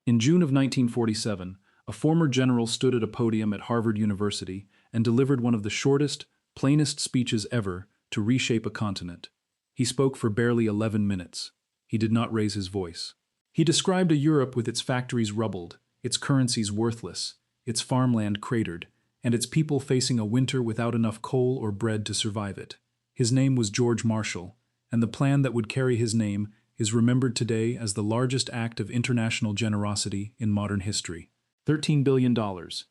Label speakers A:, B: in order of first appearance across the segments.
A: In June of 1947, a former general stood at a podium at Harvard University and delivered one of the shortest, plainest speeches ever to reshape a continent. He spoke for barely 11 minutes. He did not raise his voice. He described a Europe with its factories rubbled, its currencies worthless, its farmland cratered, and its people facing a winter without enough coal or bread to survive it. His name was George Marshall, and the plan that would carry his name is remembered today as the largest act of international generosity in modern history. $13 billion,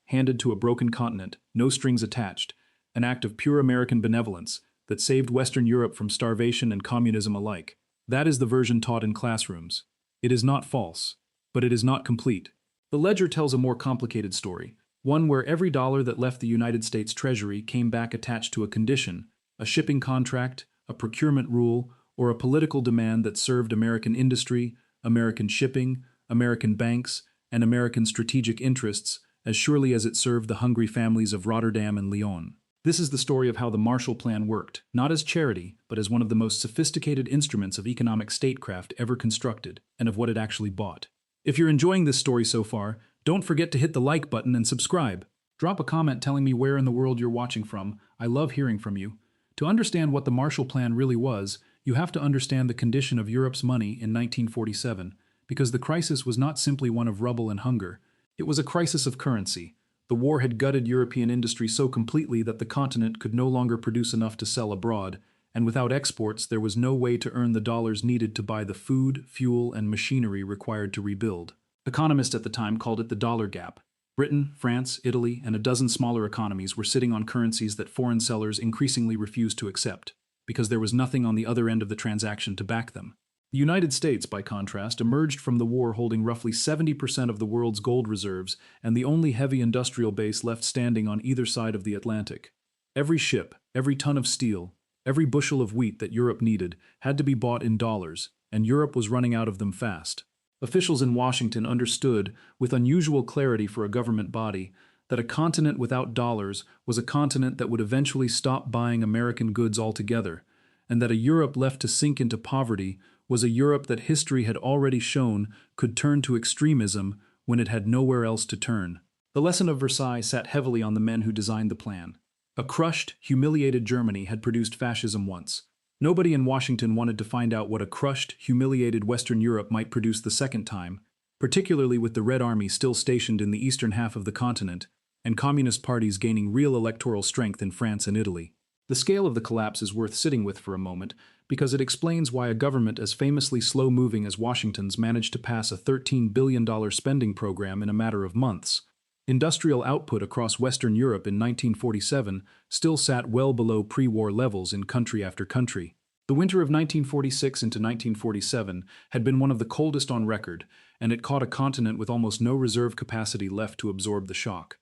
A: handed to a broken continent, no strings attached, an act of pure American benevolence that saved Western Europe from starvation and communism alike. That is the version taught in classrooms. It is not false, but it is not complete. The ledger tells a more complicated story, one where every dollar that left the United States Treasury came back attached to a condition, a shipping contract, a procurement rule, or a political demand that served American industry, American shipping, American banks, and American strategic interests as surely as it served the hungry families of Rotterdam and Lyon. This is the story of how the Marshall Plan worked, not as charity, but as one of the most sophisticated instruments of economic statecraft ever constructed, and of what it actually bought. If you're enjoying this story so far, don't forget to hit the like button and subscribe. Drop a comment telling me where in the world you're watching from. I love hearing from you. To understand what the Marshall Plan really was, you have to understand the condition of Europe's money in 1947, because the crisis was not simply one of rubble and hunger. It was a crisis of currency. The war had gutted European industry so completely that the continent could no longer produce enough to sell abroad, and without exports there was no way to earn the dollars needed to buy the food, fuel, and machinery required to rebuild. Economists at the time called it the dollar gap. Britain, France, Italy, and a dozen smaller economies were sitting on currencies that foreign sellers increasingly refused to accept, because there was nothing on the other end of the transaction to back them. The United States, by contrast, emerged from the war holding roughly 70% of the world's gold reserves and the only heavy industrial base left standing on either side of the Atlantic. Every ship, every ton of steel, every bushel of wheat that Europe needed had to be bought in dollars, and Europe was running out of them fast. Officials in Washington understood, with unusual clarity for a government body, that a continent without dollars was a continent that would eventually stop buying American goods altogether, and that a Europe left to sink into poverty was a Europe that history had already shown could turn to extremism when it had nowhere else to turn. The lesson of Versailles sat heavily on the men who designed the plan. A crushed, humiliated Germany had produced fascism once. Nobody in Washington wanted to find out what a crushed, humiliated Western Europe might produce the second time, particularly with the Red Army still stationed in the eastern half of the continent, and communist parties gaining real electoral strength in France and Italy. The scale of the collapse is worth sitting with for a moment, because it explains why a government as famously slow-moving as Washington's managed to pass a $13 billion spending program in a matter of months. Industrial output across Western Europe in 1947 still sat well below pre-war levels in country after country. The winter of 1946 into 1947 had been one of the coldest on record, and it caught a continent with almost no reserve capacity left to absorb the shock.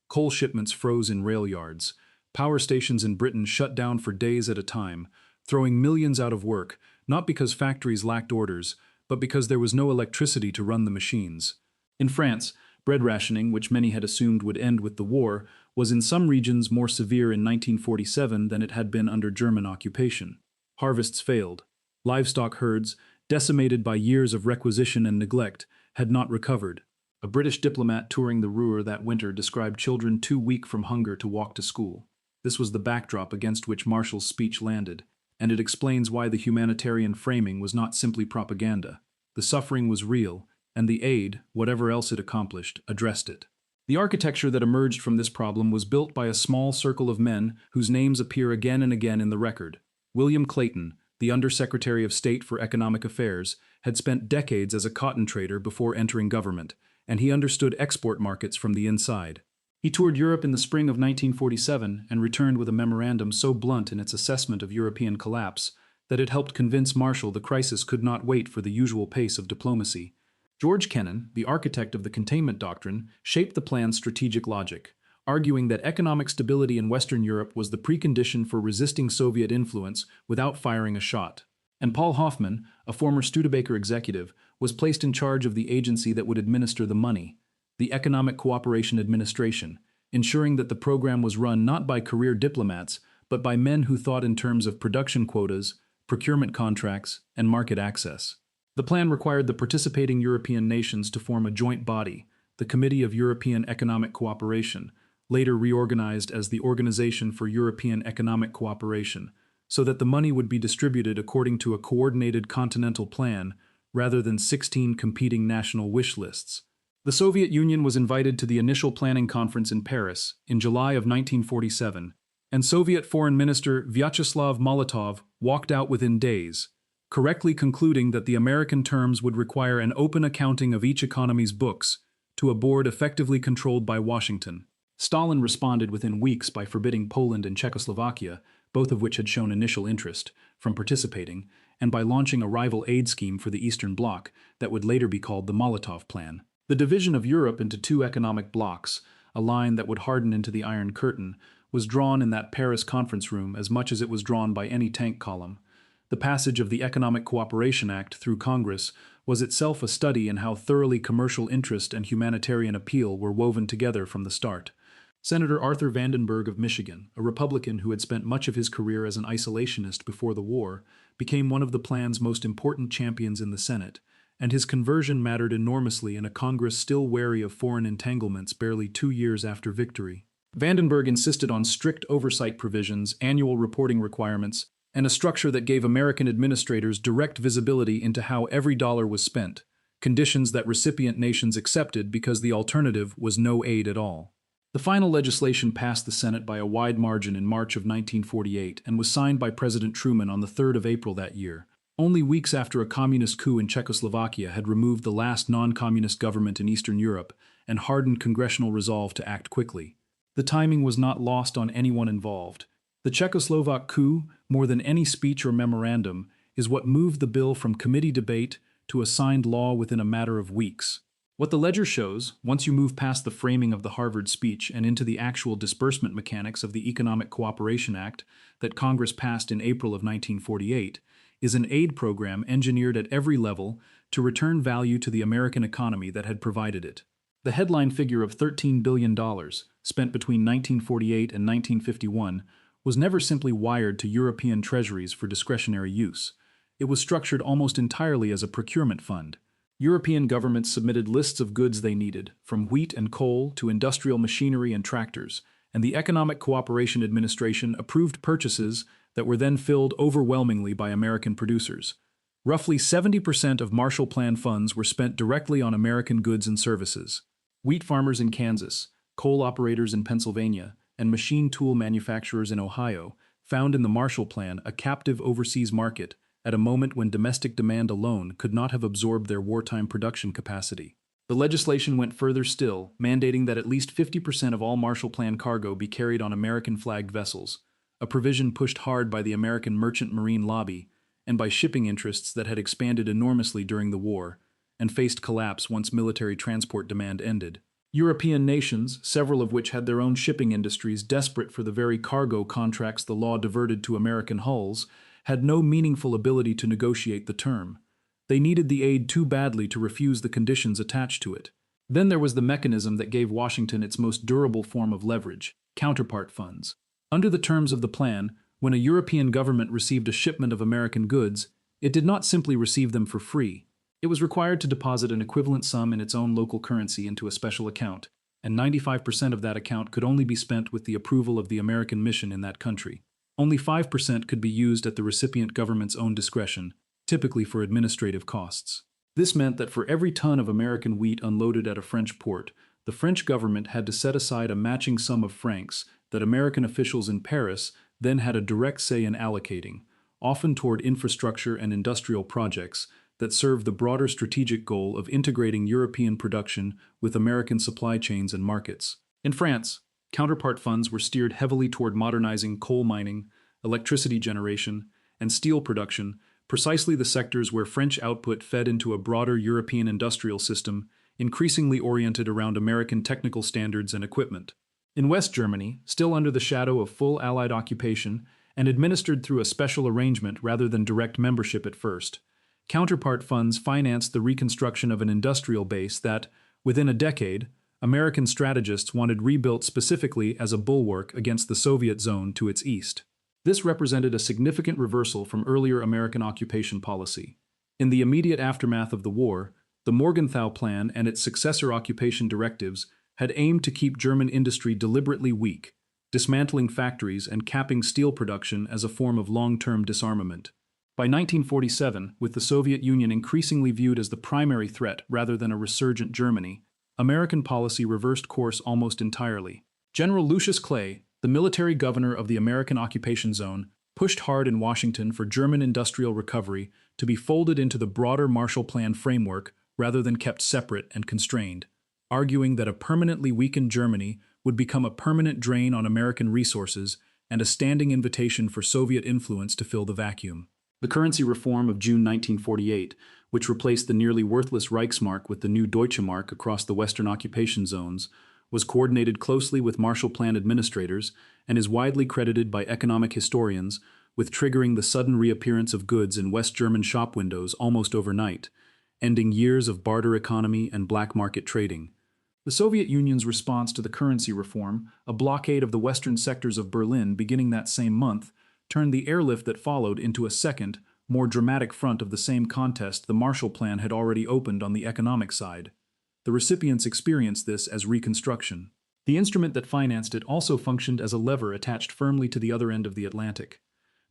A: Coal shipments froze in rail yards. Power stations in Britain shut down for days at a time, throwing millions out of work, not because factories lacked orders, but because there was no electricity to run the machines. In France, bread rationing, which many had assumed would end with the war, was in some regions more severe in 1947 than it had been under German occupation. Harvests failed. Livestock herds, decimated by years of requisition and neglect, had not recovered. A British diplomat touring the Ruhr that winter described children too weak from hunger to walk to school. This was the backdrop against which Marshall's speech landed, and it explains why the humanitarian framing was not simply propaganda. The suffering was real, and the aid, whatever else it accomplished, addressed it. The architecture that emerged from this problem was built by a small circle of men whose names appear again and again in the record. William Clayton, the Undersecretary of State for Economic Affairs, had spent decades as a cotton trader before entering government, and he understood export markets from the inside. He toured Europe in the spring of 1947 and returned with a memorandum so blunt in its assessment of European collapse that it helped convince Marshall the crisis could not wait for the usual pace of diplomacy. George Kennan, the architect of the containment doctrine, shaped the plan's strategic logic, arguing that economic stability in Western Europe was the precondition for resisting Soviet influence without firing a shot. And Paul Hoffman, a former Studebaker executive, was placed in charge of the agency that would administer the money, the Economic Cooperation Administration, ensuring that the program was run not by career diplomats, but by men who thought in terms of production quotas, procurement contracts, and market access. The plan required the participating European nations to form a joint body, the Committee of European Economic Cooperation, later reorganized as the Organization for European Economic Cooperation, so that the money would be distributed according to a coordinated continental plan rather than 16 competing national wish lists. The Soviet Union was invited to the initial planning conference in Paris in July of 1947, and Soviet Foreign Minister Vyacheslav Molotov walked out within days, correctly concluding that the American terms would require an open accounting of each economy's books to a board effectively controlled by Washington. Stalin responded within weeks by forbidding Poland and Czechoslovakia, both of which had shown initial interest, from participating, and by launching a rival aid scheme for the Eastern Bloc that would later be called the Molotov Plan. The division of Europe into two economic blocs, a line that would harden into the Iron Curtain, was drawn in that Paris conference room as much as it was drawn by any tank column. The passage of the Economic Cooperation Act through Congress was itself a study in how thoroughly commercial interest and humanitarian appeal were woven together from the start. Senator Arthur Vandenberg of Michigan, a Republican who had spent much of his career as an isolationist before the war, became one of the plan's most important champions in the Senate, and his conversion mattered enormously in a Congress still wary of foreign entanglements barely 2 years after victory. Vandenberg insisted on strict oversight provisions, annual reporting requirements, and a structure that gave American administrators direct visibility into how every dollar was spent, conditions that recipient nations accepted because the alternative was no aid at all. The final legislation passed the Senate by a wide margin in March of 1948 and was signed by President Truman on the 3rd of April that year, only weeks after a communist coup in Czechoslovakia had removed the last non-communist government in Eastern Europe and hardened congressional resolve to act quickly. The timing was not lost on anyone involved. The Czechoslovak coup, more than any speech or memorandum, is what moved the bill from committee debate to a signed law within a matter of weeks. What the ledger shows, once you move past the framing of the Harvard speech and into the actual disbursement mechanics of the Economic Cooperation Act that Congress passed in April of 1948, is an aid program engineered at every level to return value to the American economy that had provided it. The headline figure of $13 billion, spent between 1948 and 1951, was never simply wired to European treasuries for discretionary use. It was structured almost entirely as a procurement fund. European governments submitted lists of goods they needed, from wheat and coal to industrial machinery and tractors, and the Economic Cooperation Administration approved purchases that were then filled overwhelmingly by American producers. Roughly 70% of Marshall Plan funds were spent directly on American goods and services. Wheat farmers in Kansas, coal operators in Pennsylvania, and machine tool manufacturers in Ohio found in the Marshall Plan a captive overseas market at a moment when domestic demand alone could not have absorbed their wartime production capacity. The legislation went further still, mandating that at least 50% of all Marshall Plan cargo be carried on American-flagged vessels, a provision pushed hard by the American merchant marine lobby and by shipping interests that had expanded enormously during the war and faced collapse once military transport demand ended. European nations, several of which had their own shipping industries desperate for the very cargo contracts the law diverted to American hulls, had no meaningful ability to negotiate the term. They needed the aid too badly to refuse the conditions attached to it. Then there was the mechanism that gave Washington its most durable form of leverage, counterpart funds. Under the terms of the plan, when a European government received a shipment of American goods, it did not simply receive them for free. It was required to deposit an equivalent sum in its own local currency into a special account, and 95% of that account could only be spent with the approval of the American mission in that country. Only 5% could be used at the recipient government's own discretion, typically for administrative costs. This meant that for every ton of American wheat unloaded at a French port, the French government had to set aside a matching sum of francs that American officials in Paris then had a direct say in allocating, often toward infrastructure and industrial projects that served the broader strategic goal of integrating European production with American supply chains and markets. In France, counterpart funds were steered heavily toward modernizing coal mining, electricity generation, and steel production, precisely the sectors where French output fed into a broader European industrial system, increasingly oriented around American technical standards and equipment. In West Germany, still under the shadow of full Allied occupation and administered through a special arrangement rather than direct membership at first, counterpart funds financed the reconstruction of an industrial base that, within a decade, American strategists wanted rebuilt specifically as a bulwark against the Soviet zone to its east. This represented a significant reversal from earlier American occupation policy. In the immediate aftermath of the war, the Morgenthau Plan and its successor occupation directives had aimed to keep German industry deliberately weak, dismantling factories and capping steel production as a form of long-term disarmament. By 1947, with the Soviet Union increasingly viewed as the primary threat rather than a resurgent Germany, American policy reversed course almost entirely. General Lucius Clay, the military governor of the American occupation zone, pushed hard in Washington for German industrial recovery to be folded into the broader Marshall Plan framework rather than kept separate and constrained, arguing that a permanently weakened Germany would become a permanent drain on American resources and a standing invitation for Soviet influence to fill the vacuum. The currency reform of June 1948, which replaced the nearly worthless Reichsmark with the new Deutsche Mark across the Western occupation zones, was coordinated closely with Marshall Plan administrators and is widely credited by economic historians with triggering the sudden reappearance of goods in West German shop windows almost overnight, ending years of barter economy and black market trading. The Soviet Union's response to the currency reform, a blockade of the western sectors of Berlin beginning that same month, turned the airlift that followed into a second, more dramatic front of the same contest the Marshall Plan had already opened on the economic side. The recipients experienced this as reconstruction. The instrument that financed it also functioned as a lever attached firmly to the other end of the Atlantic.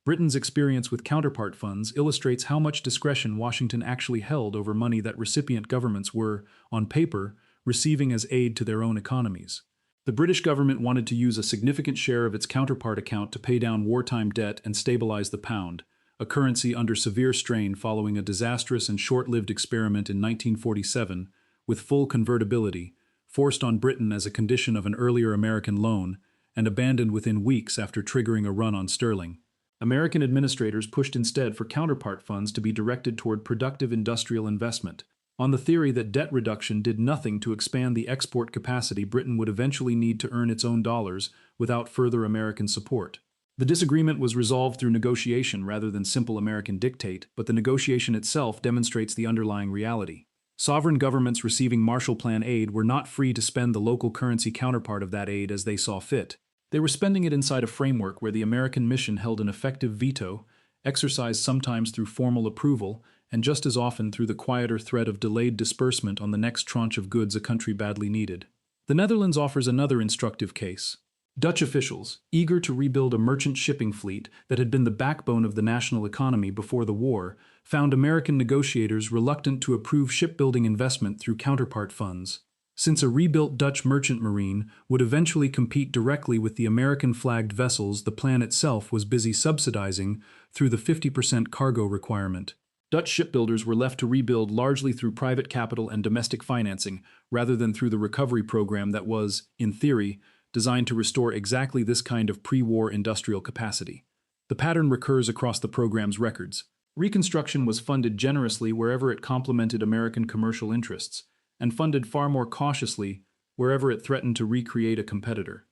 A: Britain's experience with counterpart funds illustrates how much discretion Washington actually held over money that recipient governments were, on paper, receiving as aid to their own economies. The British government wanted to use a significant share of its counterpart account to pay down wartime debt and stabilize the pound, a currency under severe strain following a disastrous and short-lived experiment in 1947 with full convertibility, forced on Britain as a condition of an earlier American loan, and abandoned within weeks after triggering a run on sterling. American administrators pushed instead for counterpart funds to be directed toward productive industrial investment, on the theory that debt reduction did nothing to expand the export capacity Britain would eventually need to earn its own dollars without further American support. The disagreement was resolved through negotiation rather than simple American dictate, but the negotiation itself demonstrates the underlying reality. Sovereign governments receiving Marshall Plan aid were not free to spend the local currency counterpart of that aid as they saw fit. They were spending it inside a framework where the American mission held an effective veto, exercised sometimes through formal approval, and just as often through the quieter threat of delayed disbursement on the next tranche of goods a country badly needed. The Netherlands offers another instructive case. Dutch officials, eager to rebuild a merchant shipping fleet that had been the backbone of the national economy before the war, found American negotiators reluctant to approve shipbuilding investment through counterpart funds. Since a rebuilt Dutch merchant marine would eventually compete directly with the American-flagged vessels the plan itself was busy subsidizing through the 50% cargo requirement. Dutch shipbuilders were left to rebuild largely through private capital and domestic financing, rather than through the recovery program that was, in theory, designed to restore exactly this kind of pre-war industrial capacity. The pattern recurs across the program's records. Reconstruction was funded generously wherever it complemented American commercial interests, and funded far more cautiously wherever it threatened to recreate a competitor.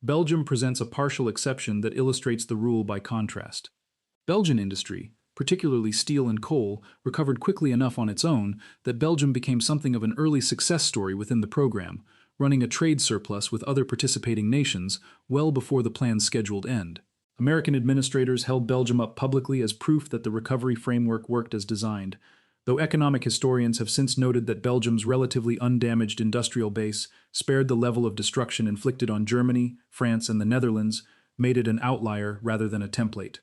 A: Belgium presents a partial exception that illustrates the rule by contrast. Belgian industry, particularly steel and coal, recovered quickly enough on its own that Belgium became something of an early success story within the program, running a trade surplus with other participating nations well before the plan's scheduled end. American administrators held Belgium up publicly as proof that the recovery framework worked as designed, though economic historians have since noted that Belgium's relatively undamaged industrial base spared the level of destruction inflicted on Germany, France, and the Netherlands, made it an outlier rather than a template.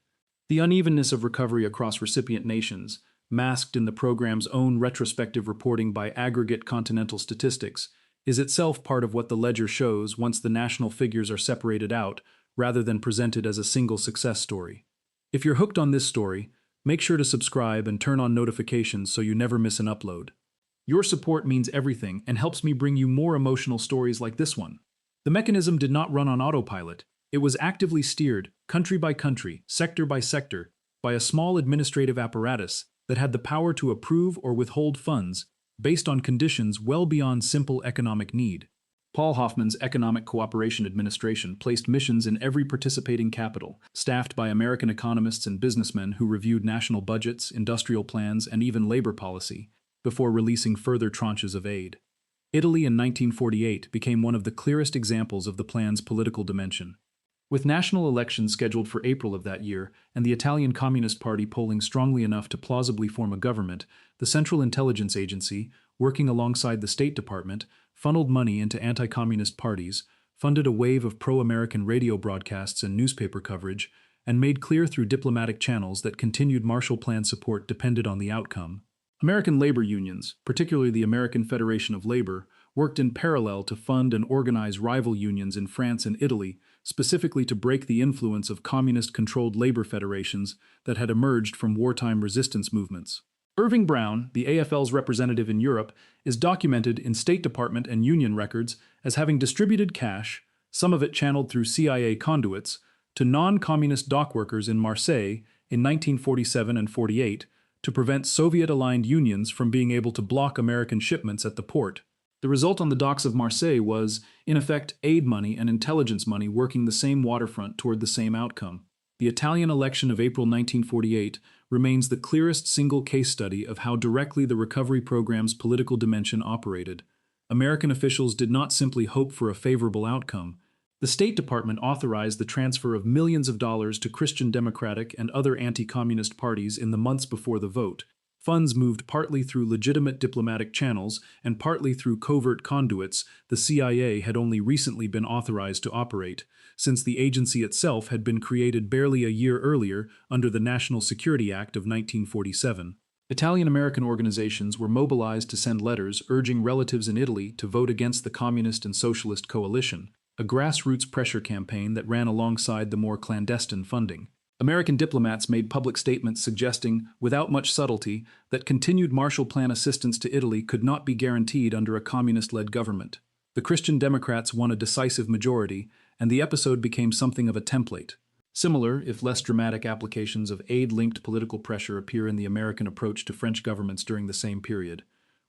A: The unevenness of recovery across recipient nations, masked in the program's own retrospective reporting by aggregate continental statistics, is itself part of what the ledger shows once the national figures are separated out, rather than presented as a single success story. If you're hooked on this story, make sure to subscribe and turn on notifications so you never miss an upload. Your support means everything and helps me bring you more emotional stories like this one. The mechanism did not run on autopilot. It was actively steered, country by country, sector by sector, by a small administrative apparatus that had the power to approve or withhold funds based on conditions well beyond simple economic need. Paul Hoffman's Economic Cooperation Administration placed missions in every participating capital, staffed by American economists and businessmen who reviewed national budgets, industrial plans, and even labor policy, before releasing further tranches of aid. Italy in 1948 became one of the clearest examples of the plan's political dimension. With national elections scheduled for April of that year, and the Italian Communist Party polling strongly enough to plausibly form a government, the Central Intelligence Agency, working alongside the State Department, funneled money into anti-communist parties, funded a wave of pro-American radio broadcasts and newspaper coverage, and made clear through diplomatic channels that continued Marshall Plan support depended on the outcome. American labor unions, particularly the American Federation of Labor, worked in parallel to fund and organize rival unions in France and Italy, specifically to break the influence of communist-controlled labor federations that had emerged from wartime resistance movements. Irving Brown, the AFL's representative in Europe, is documented in State Department and Union records as having distributed cash, some of it channeled through CIA conduits, to non-communist dockworkers in Marseille in 1947 and 48 to prevent Soviet-aligned unions from being able to block American shipments at the port. The result on the docks of Marseille was, in effect, aid money and intelligence money working the same waterfront toward the same outcome. The Italian election of April 1948 remains the clearest single case study of how directly the recovery program's political dimension operated. American officials did not simply hope for a favorable outcome. The State Department authorized the transfer of millions of dollars to Christian Democratic and other anti-communist parties in the months before the vote. Funds moved partly through legitimate diplomatic channels and partly through covert conduits the CIA had only recently been authorized to operate, since the agency itself had been created barely a year earlier under the National Security Act of 1947. Italian-American organizations were mobilized to send letters urging relatives in Italy to vote against the Communist and Socialist coalition, a grassroots pressure campaign that ran alongside the more clandestine funding. American diplomats made public statements suggesting, without much subtlety, that continued Marshall Plan assistance to Italy could not be guaranteed under a communist-led government. The Christian Democrats won a decisive majority, and the episode became something of a template. Similar, if less dramatic, applications of aid-linked political pressure appear in the American approach to French governments during the same period,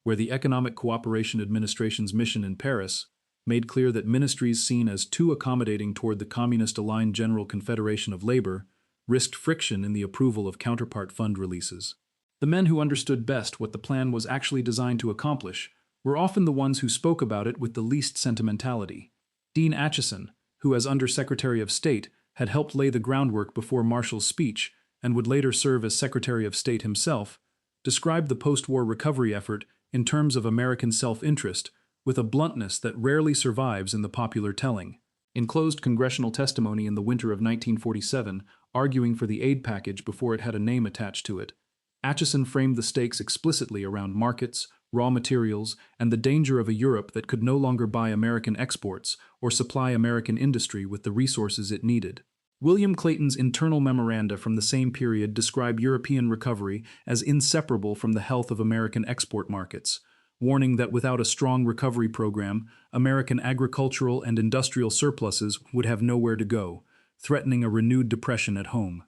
A: where the Economic Cooperation Administration's mission in Paris made clear that ministries seen as too accommodating toward the communist-aligned General Confederation of Labor risked friction in the approval of Counterpart fund releases. The men who understood best what the plan was actually designed to accomplish were often the ones who spoke about it with the least sentimentality. Dean Acheson, who as Under-Secretary of State had helped lay the groundwork before Marshall's speech and would later serve as Secretary of State himself, described the post-war recovery effort in terms of American self-interest with a bluntness that rarely survives in the popular telling. In closed congressional testimony in the winter of 1947, arguing for the aid package before it had a name attached to it, Acheson framed the stakes explicitly around markets, raw materials, and the danger of a Europe that could no longer buy American exports or supply American industry with the resources it needed. William Clayton's internal memoranda from the same period describe European recovery as inseparable from the health of American export markets, warning that without a strong recovery program, American agricultural and industrial surpluses would have nowhere to go, threatening a renewed depression at home.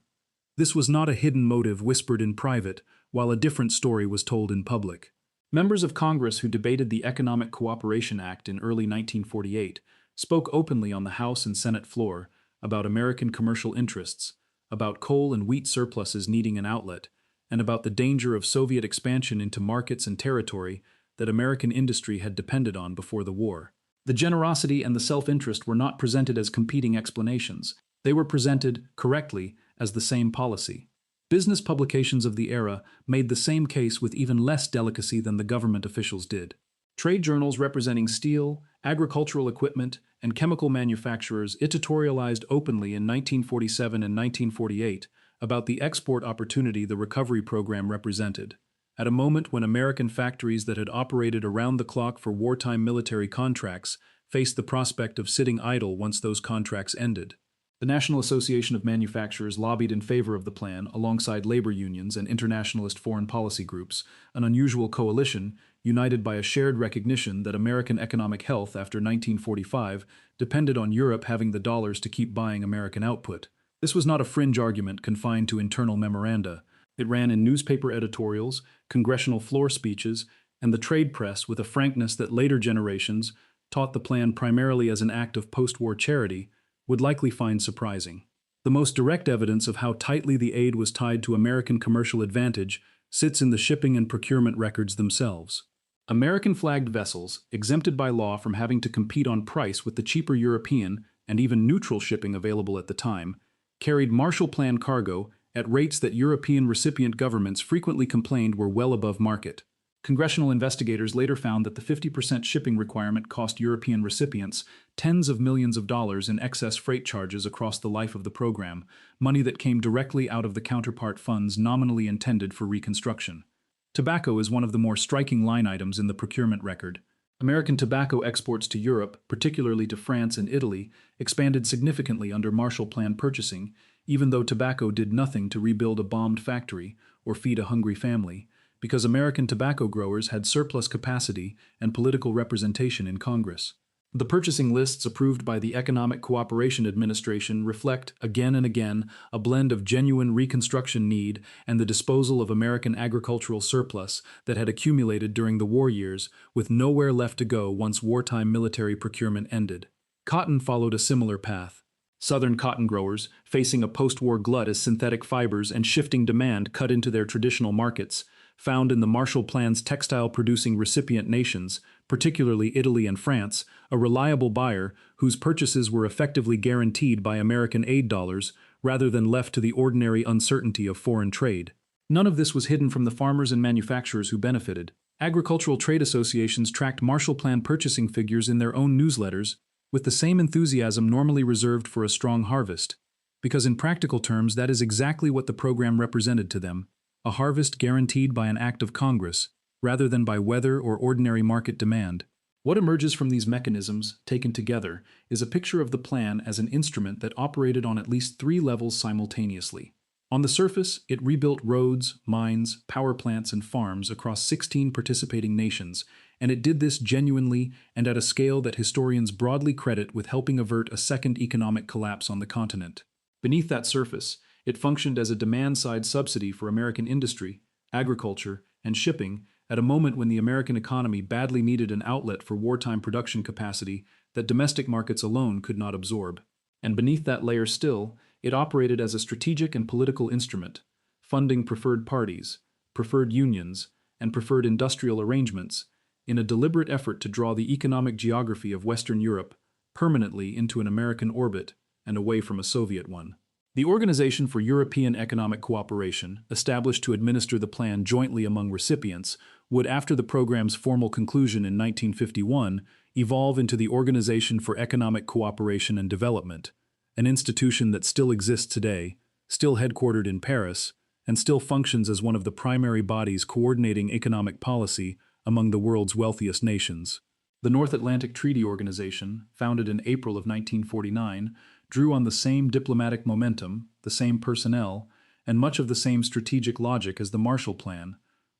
A: This was not a hidden motive whispered in private, while a different story was told in public. Members of Congress who debated the Economic Cooperation Act in early 1948 spoke openly on the House and Senate floor about American commercial interests, about coal and wheat surpluses needing an outlet, and about the danger of Soviet expansion into markets and territory that American industry had depended on before the war. The generosity and the self-interest were not presented as competing explanations. They were presented, correctly, as the same policy. Business publications of the era made the same case with even less delicacy than the government officials did. Trade journals representing steel, agricultural equipment, and chemical manufacturers editorialized openly in 1947 and 1948 about the export opportunity the recovery program represented, at a moment when American factories that had operated around the clock for wartime military contracts faced the prospect of sitting idle once those contracts ended. The National Association of Manufacturers lobbied in favor of the plan alongside labor unions and internationalist foreign policy groups, an unusual coalition united by a shared recognition that American economic health after 1945 depended on Europe having the dollars to keep buying American output. This was not a fringe argument confined to internal memoranda. It ran in newspaper editorials, congressional floor speeches, and the trade press with a frankness that later generations, taught the plan primarily as an act of post-war charity, would likely find surprising. The most direct evidence of how tightly the aid was tied to American commercial advantage sits in the shipping and procurement records themselves. American-flagged vessels, exempted by law from having to compete on price with the cheaper European and even neutral shipping available at the time, carried Marshall Plan cargo at rates that European recipient governments frequently complained were well above market. Congressional investigators later found that the 50% shipping requirement cost European recipients tens of millions of dollars in excess freight charges across the life of the program, money that came directly out of the Counterpart funds nominally intended for reconstruction. Tobacco is one of the more striking line items in the procurement record. American tobacco exports to Europe, particularly to France and Italy, expanded significantly under Marshall Plan purchasing, even though tobacco did nothing to rebuild a bombed factory or feed a hungry family, because American tobacco growers had surplus capacity and political representation in Congress. The purchasing lists approved by the Economic Cooperation Administration reflect, again and again, a blend of genuine Reconstruction need and the disposal of American agricultural surplus that had accumulated during the war years, with nowhere left to go once wartime military procurement ended. Cotton followed a similar path. Southern cotton growers, facing a post-war glut as synthetic fibers and shifting demand cut into their traditional markets, found in the Marshall Plan's textile-producing recipient nations, particularly Italy and France, a reliable buyer whose purchases were effectively guaranteed by American aid dollars rather than left to the ordinary uncertainty of foreign trade. None of this was hidden from the farmers and manufacturers who benefited. Agricultural trade associations tracked Marshall Plan purchasing figures in their own newsletters with the same enthusiasm normally reserved for a strong harvest, because in practical terms that is exactly what the program represented to them, a harvest guaranteed by an act of Congress, rather than by weather or ordinary market demand. What emerges from these mechanisms, taken together, is a picture of the plan as an instrument that operated on at least three levels simultaneously. On the surface, it rebuilt roads, mines, power plants, and farms across 16 participating nations, and it did this genuinely and at a scale that historians broadly credit with helping avert a second economic collapse on the continent. Beneath that surface, it functioned as a demand-side subsidy for American industry, agriculture, and shipping at a moment when the American economy badly needed an outlet for wartime production capacity that domestic markets alone could not absorb. And beneath that layer still, it operated as a strategic and political instrument, funding preferred parties, preferred unions, and preferred industrial arrangements in a deliberate effort to draw the economic geography of Western Europe permanently into an American orbit and away from a Soviet one. The Organization for European Economic Cooperation, established to administer the plan jointly among recipients, would, after the program's formal conclusion in 1951, evolve into the Organization for Economic Cooperation and Development, an institution that still exists today, still headquartered in Paris, and still functions as one of the primary bodies coordinating economic policy among the world's wealthiest nations. The North Atlantic Treaty Organization, founded in April of 1949, drew on the same diplomatic momentum, the same personnel, and much of the same strategic logic as the Marshall Plan,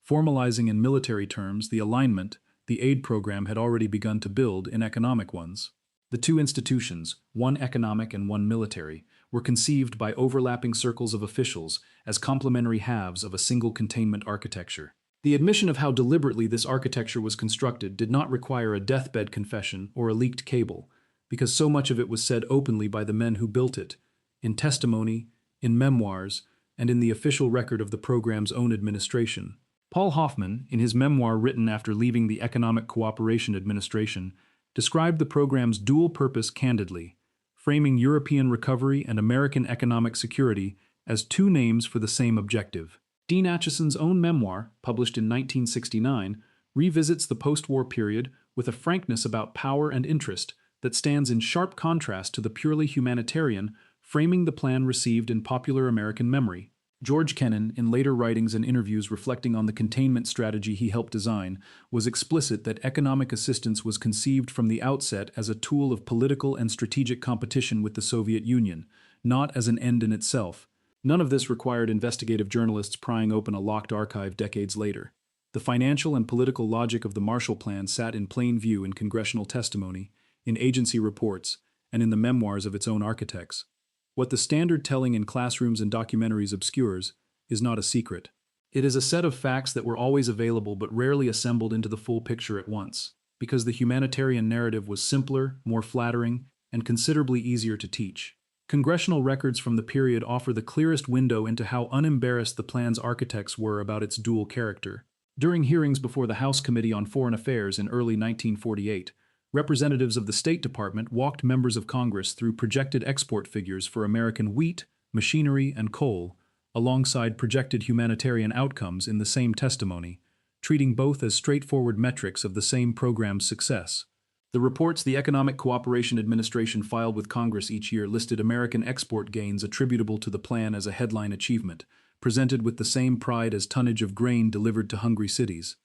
A: formalizing in military terms the alignment the aid program had already begun to build in economic ones. The two institutions, one economic and one military, were conceived by overlapping circles of officials as complementary halves of a single containment architecture. The admission of how deliberately this architecture was constructed did not require a deathbed confession or a leaked cable, because so much of it was said openly by the men who built it, in testimony, in memoirs, and in the official record of the program's own administration. Paul Hoffman, in his memoir written after leaving the Economic Cooperation Administration, described the program's dual purpose candidly, framing European recovery and American economic security as two names for the same objective. Dean Acheson's own memoir, published in 1969, revisits the post-war period with a frankness about power and interest that stands in sharp contrast to the purely humanitarian framing the plan received in popular American memory. George Kennan, in later writings and interviews reflecting on the containment strategy he helped design, was explicit that economic assistance was conceived from the outset as a tool of political and strategic competition with the Soviet Union, not as an end in itself. None of this required investigative journalists prying open a locked archive decades later. The financial and political logic of the Marshall Plan sat in plain view in congressional testimony, in agency reports, and in the memoirs of its own architects. What the standard telling in classrooms and documentaries obscures is not a secret. It is a set of facts that were always available but rarely assembled into the full picture at once, because the humanitarian narrative was simpler, more flattering, and considerably easier to teach. Congressional records from the period offer the clearest window into how unembarrassed the plan's architects were about its dual character. During hearings before the House Committee on Foreign Affairs in early 1948, representatives of the State Department walked members of Congress through projected export figures for American wheat, machinery, and coal, alongside projected humanitarian outcomes in the same testimony, treating both as straightforward metrics of the same program's success. The reports the Economic Cooperation Administration filed with Congress each year listed American export gains attributable to the plan as a headline achievement, presented with the same pride as tonnage of grain delivered to hungry cities.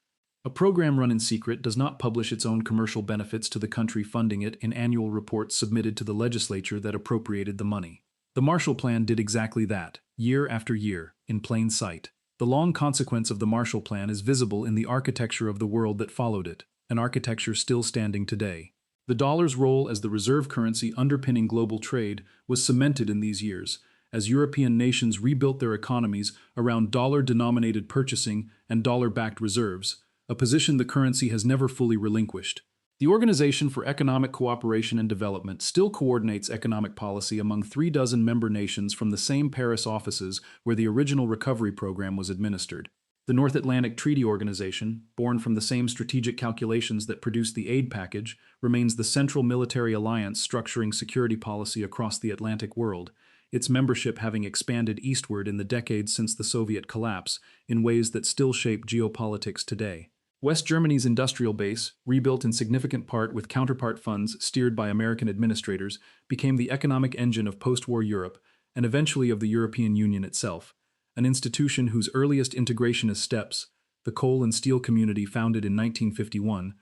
A: A program run in secret does not publish its own commercial benefits to the country funding it in annual reports submitted to the legislature that appropriated the money. The Marshall Plan did exactly that, year after year, in plain sight. The long consequence of the Marshall Plan is visible in the architecture of the world that followed it, an architecture still standing today. The dollar's role as the reserve currency underpinning global trade was cemented in these years, as European nations rebuilt their economies around dollar-denominated purchasing and dollar-backed reserves, a position the currency has never fully relinquished. The Organization for Economic Cooperation and Development still coordinates economic policy among 36 member nations from the same Paris offices where the original recovery program was administered. The North Atlantic Treaty Organization, born from the same strategic calculations that produced the aid package, remains the central military alliance structuring security policy across the Atlantic world, its membership having expanded eastward in the decades since the Soviet collapse in ways that still shape geopolitics today. West Germany's industrial base, rebuilt in significant part with counterpart funds steered by American administrators, became the economic engine of post-war Europe and eventually of the European Union itself, an institution whose earliest integrationist steps, the coal and steel community founded in 1951,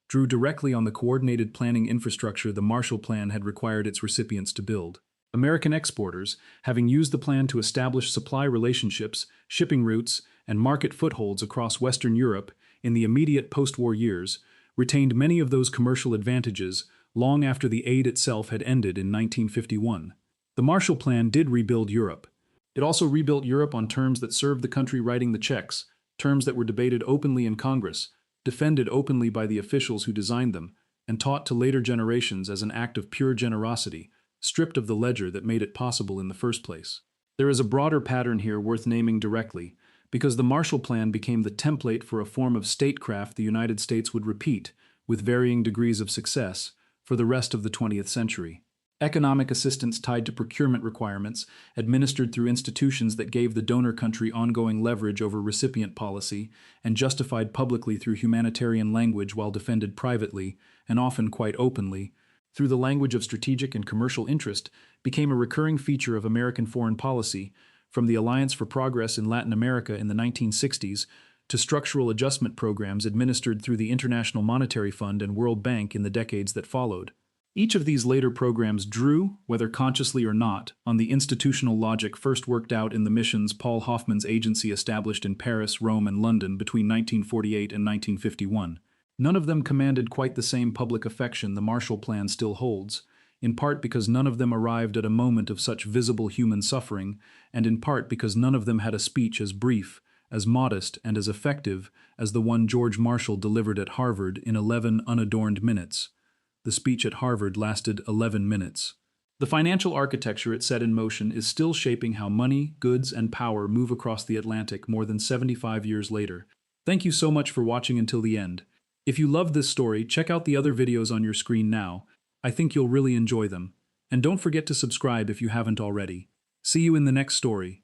A: drew directly on the coordinated planning infrastructure the Marshall Plan had required its recipients to build. American exporters, having used the plan to establish supply relationships, shipping routes, and market footholds across Western Europe in the immediate post-war years, retained many of those commercial advantages long after the aid itself had ended in 1951. The Marshall Plan did rebuild Europe. It also rebuilt Europe on terms that served the country writing the checks, terms that were debated openly in Congress, defended openly by the officials who designed them, and taught to later generations as an act of pure generosity, stripped of the ledger that made it possible in the first place. There is a broader pattern here worth naming directly, because the Marshall Plan became the template for a form of statecraft the United States would repeat, with varying degrees of success, for the rest of the 20th century. Economic assistance tied to procurement requirements, administered through institutions that gave the donor country ongoing leverage over recipient policy, and justified publicly through humanitarian language while defended privately, and often quite openly, through the language of strategic and commercial interest, became a recurring feature of American foreign policy, from the Alliance for Progress in Latin America in the 1960s to structural adjustment programs administered through the International Monetary Fund and World Bank in the decades that followed. Each of these later programs drew, whether consciously or not, on the institutional logic first worked out in the missions Paul Hoffman's agency established in Paris, Rome, and London between 1948 and 1951. None of them commanded quite the same public affection the Marshall Plan still holds, in part because none of them arrived at a moment of such visible human suffering, and in part because none of them had a speech as brief, as modest, and as effective as the one George Marshall delivered at Harvard in 11 unadorned minutes. The speech at Harvard lasted 11 minutes. The financial architecture it set in motion is still shaping how money, goods, and power move across the Atlantic more than 75 years later. Thank you so much for watching until the end. If you loved this story, check out the other videos on your screen now. I think you'll really enjoy them. And don't forget to subscribe if you haven't already. See you in the next story.